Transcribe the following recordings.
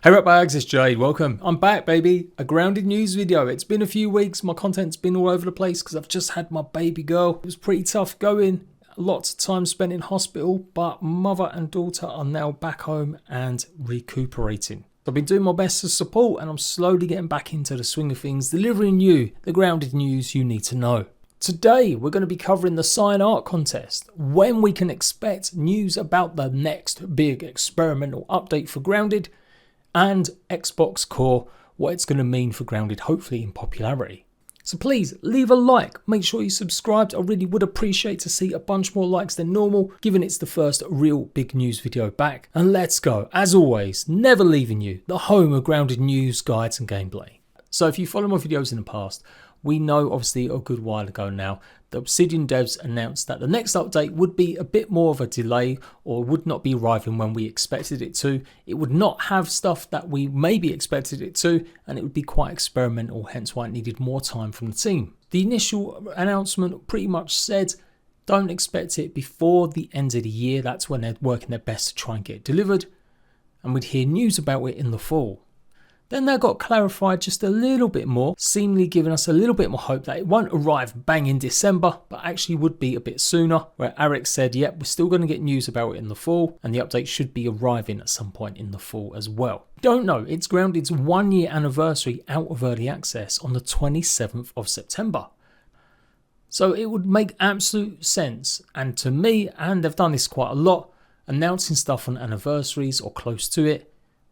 Hey ratbags, it's Jade, welcome. I'm back baby, a grounded news video. It's been a few weeks, my content's been all over the place because I've just had my baby girl. It was pretty tough going, lots of time spent in hospital, but mother and daughter are now back home and recuperating. I've been doing my best to support and I'm slowly getting back into the swing of things, delivering you the grounded news you need to know. Today we're going to be covering the Sign Art contest, when we can expect news about the next big experimental update for Grounded, and Xbox Core, what it's going to mean for Grounded, hopefully in popularity. So please leave a like, make sure you subscribed. I really would appreciate to see a bunch more likes than normal, given it's the first real big news video back. And let's go, as always, never leaving you, the home of Grounded news, guides and gameplay. So if you follow my videos in the past, we know obviously a good while ago now, the Obsidian devs announced that the next update would be a bit more of a delay or would not be arriving when we expected it to. It would not have stuff that we maybe expected it to, and it would be quite experimental, hence why it needed more time from the team. The initial announcement pretty much said, don't expect it before the end of the year. That's when they're working their best to try and get it delivered, and we'd hear news about it in the fall. Then that got clarified just a little bit more, seemingly giving us a little bit more hope that it won't arrive bang in December, but actually would be a bit sooner, where Eric said, yep, we're still going to get news about it in the fall, and the update should be arriving at some point in the fall as well. Don't know, it's Grounded's 1 year anniversary out of early access on the 27th of September. So it would make absolute sense, and to me, and they've done this quite a lot, announcing stuff on anniversaries or close to it,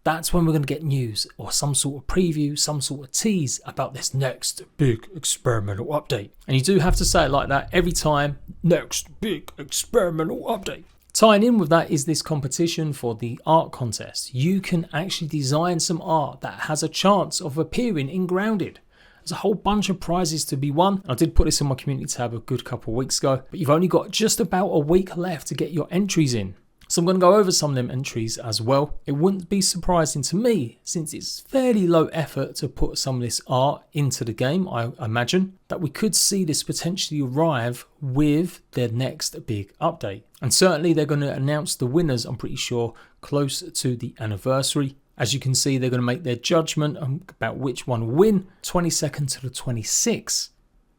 that's when we're going to get news or some sort of preview, some sort of tease about this next big experimental update. And you do have to say it like that every time, next big experimental update. Tying in with that is this competition for the art contest. You can actually design some art that has a chance of appearing in Grounded. There's a whole bunch of prizes to be won. I did put this in my community tab a good couple of weeks ago, but you've only got just about a week left to get your entries in. So I'm going to go over some of them entries as well. It wouldn't be surprising to me, since it's fairly low effort to put some of this art into the game, I imagine, that we could see this potentially arrive with their next big update. And certainly they're going to announce the winners, I'm pretty sure, close to the anniversary. As you can see, they're going to make their judgment about which one will win 22nd to the 26th,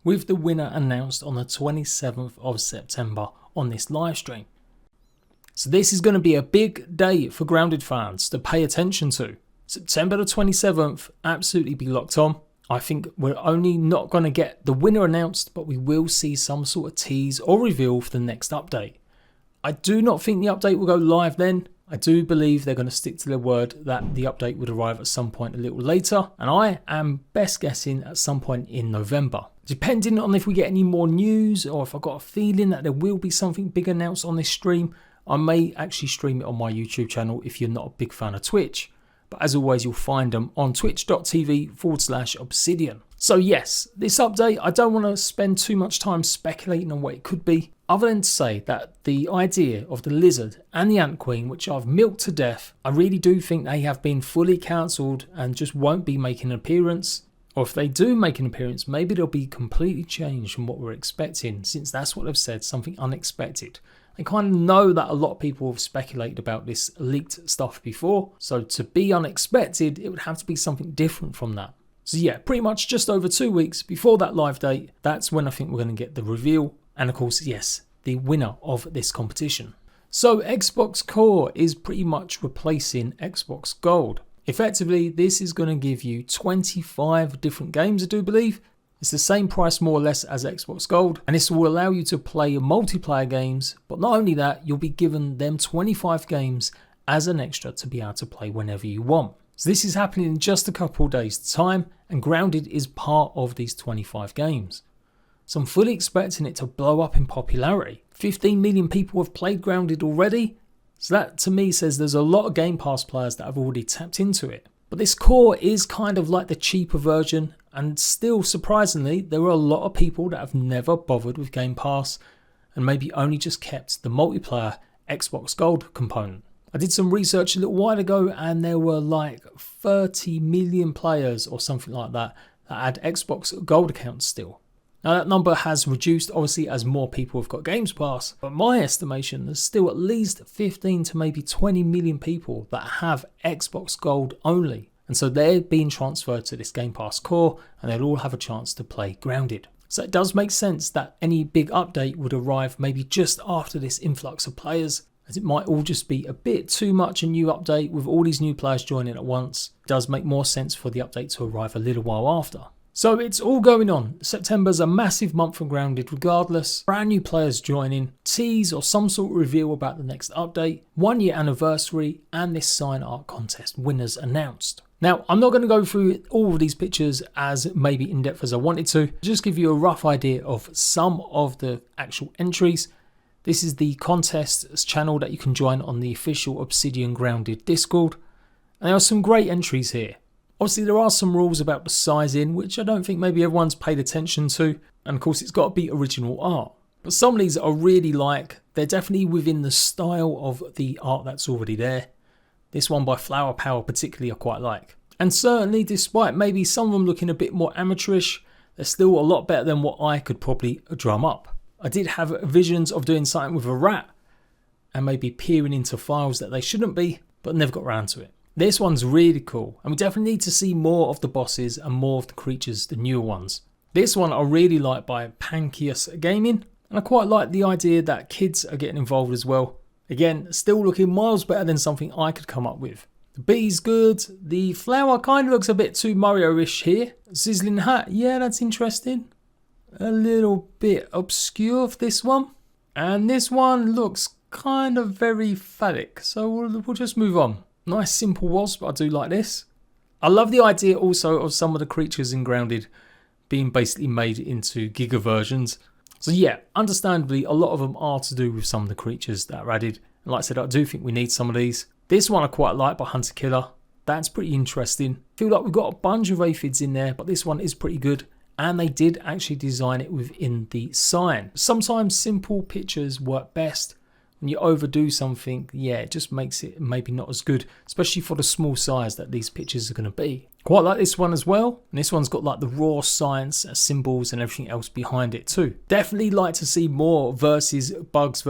with the winner announced on the 27th of September on this live stream. So this is going to be a big day for Grounded fans to pay attention to. September the 27th, absolutely be locked on. I think we're only not going to get the winner announced, but we will see some sort of tease or reveal for the next update. I do not think the update will go live then. I do believe they're going to stick to their word that the update would arrive at some point a little later. And I am best guessing at some point in November. Depending on if we get any more news or if I've got a feeling that there will be something big announced on this stream, I may actually stream it on my YouTube channel if you're not a big fan of Twitch. But as always, you'll find them on twitch.tv/obsidian. So yes, this update, I don't want to spend too much time speculating on what it could be, other than to say that the idea of the lizard and the ant queen, which I've milked to death, I really do think they have been fully cancelled and just won't be making an appearance. Or if they do make an appearance, maybe they'll be completely changed from what we're expecting, since that's what they've said, something unexpected. I kind of know that a lot of people have speculated about this leaked stuff before, so to be unexpected, it would have to be something different from that. So yeah, pretty much just over 2 weeks before that live date, that's when I think we're going to get the reveal, and of course, yes, the winner of this competition. So Xbox Core is pretty much replacing Xbox Gold. Effectively, this is going to give you 25 different games, I do believe. It's the same price more or less as Xbox Gold, and this will allow you to play multiplayer games, but not only that, you'll be given them 25 games as an extra to be able to play whenever you want. So this is happening in just a couple of days' time, and Grounded is part of these 25 games. So I'm fully expecting it to blow up in popularity. 15 million people have played Grounded already, so that to me says there's a lot of Game Pass players that have already tapped into it. But this core is kind of like the cheaper version, and still surprisingly there are a lot of people that have never bothered with Game Pass and maybe only just kept the multiplayer Xbox Gold component. I did some research a little while ago and there were like 30 million players or something like that that had Xbox Gold accounts still. Now that number has reduced obviously as more people have got Games Pass, but my estimation there's still at least 15 to maybe 20 million people that have Xbox Gold only. And so they're being transferred to this Game Pass core and they'll all have a chance to play Grounded. So it does make sense that any big update would arrive maybe just after this influx of players, as it might all just be a bit too much a new update with all these new players joining at once. It does make more sense for the update to arrive a little while after. So it's all going on. September's a massive month for Grounded regardless. Brand new players joining, tease or some sort of reveal about the next update, 1 year anniversary, and this sign art contest winners announced. Now, I'm not going to go through all of these pictures as maybe in depth as I wanted to. Just give you a rough idea of some of the actual entries. This is the contests channel that you can join on the official Obsidian Grounded Discord. And there are some great entries here. Obviously, there are some rules about the sizing, which I don't think maybe everyone's paid attention to. And of course, it's got to be original art. But some of these I really like. They're definitely within the style of the art that's already there. This one by Flower Power particularly I quite like. And certainly, despite maybe some of them looking a bit more amateurish, they're still a lot better than what I could probably drum up. I did have visions of doing something with a rat and maybe peering into files that they shouldn't be, but never got around to it. This one's really cool, and we definitely need to see more of the bosses and more of the creatures, the newer ones. This one I really like by Pankius Gaming, and I quite like the idea that kids are getting involved as well. Again, still looking miles better than something I could come up with. The bee's good, the flower kind of looks a bit too Mario-ish here. Sizzling hat, yeah, that's interesting. A little bit obscure for this one. And this one looks kind of very phallic, so we'll just move on. Nice simple wasp, I do like this. I love the idea also of some of the creatures in Grounded being basically made into Giga versions. So yeah, understandably a lot of them are to do with some of the creatures that are added. And like I said, I do think we need some of these. This one I quite like by Hunter Killer. That's pretty interesting. I feel like we've got a bunch of aphids in there, but this one is pretty good. And they did actually design it within the sign. Sometimes simple pictures work best. When you overdo something, yeah, it just makes it maybe not as good, especially for the small size that these pictures are going to be. Quite like this one as well. And this one's got like the raw science symbols and everything else behind it too. Definitely like to see more versus bugs.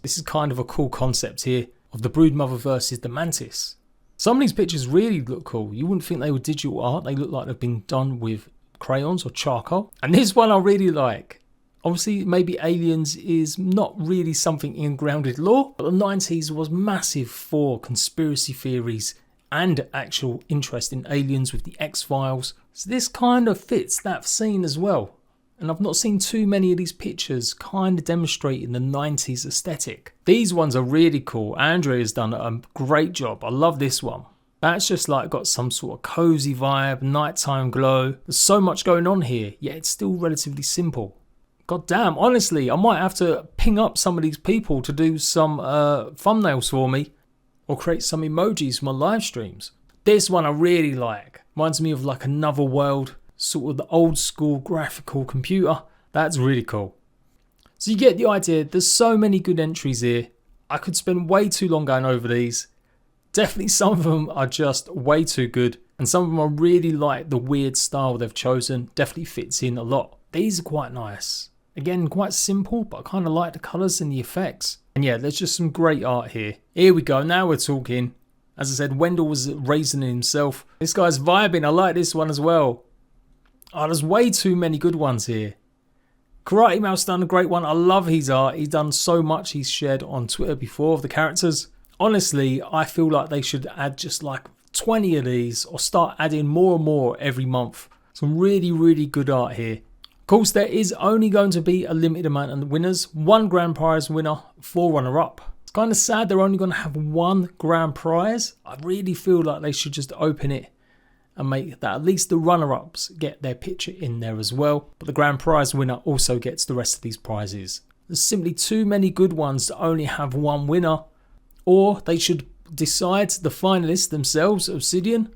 This is kind of a cool concept here of the broodmother versus the mantis. Some of these pictures really look cool. You wouldn't think they were digital art. They look like they've been done with crayons or charcoal. And this one I really like. Obviously, maybe aliens is not really something in Grounded lore, but the 90s was massive for conspiracy theories and actual interest in aliens with the X-Files. So this kind of fits that scene as well. And I've not seen too many of these pictures kind of demonstrating the 90s aesthetic. These ones are really cool. Andrea's done a great job. I love this one. That's just like got some sort of cozy vibe, nighttime glow. There's so much going on here, yet it's still relatively simple. God damn, honestly, I might have to ping up some of these people to do some thumbnails for me or create some emojis for my live streams. This one I really like. Reminds me of like Another World, sort of the old school graphical computer. That's really cool. So you get the idea. There's so many good entries here. I could spend way too long going over these. Definitely some of them are just way too good. And some of them I really like the weird style they've chosen. Definitely fits in a lot. These are quite nice. Again, quite simple, but I kind of like the colours and the effects. And yeah, there's just some great art here. Here we go, now we're talking. As I said, Wendell was raising himself. This guy's vibing, I like this one as well. Oh, there's way too many good ones here. Karate Mouse done a great one. I love his art. He's done so much he's shared on Twitter before of the characters. Honestly, I feel like they should add just like 20 of these or start adding more and more every month. Some really, really good art here. Of course, there is only going to be a limited amount of winners. 1 grand prize winner, 4 runner-up. It's kind of sad they're only going to have 1 grand prize. I really feel like they should just open it and make that at least the runner-ups get their picture in there as well. But the grand prize winner also gets the rest of these prizes. There's simply too many good ones to only have 1 winner. Or they should decide the finalists themselves, Obsidian,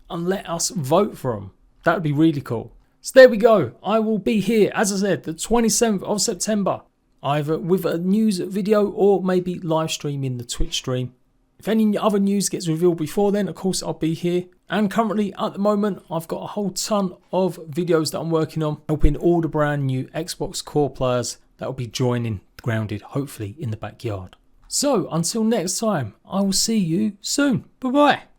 and let us vote for them. That would be really cool. So there we go. I will be here, as I said, the 27th of September, either with a news video or maybe live streaming the Twitch stream. If any other news gets revealed before then, of course I'll be here. And currently at the moment, I've got a whole ton of videos that I'm working on, helping all the brand new Xbox Core players that will be joining Grounded, hopefully in the backyard. So until next time, I will see you soon. Bye bye.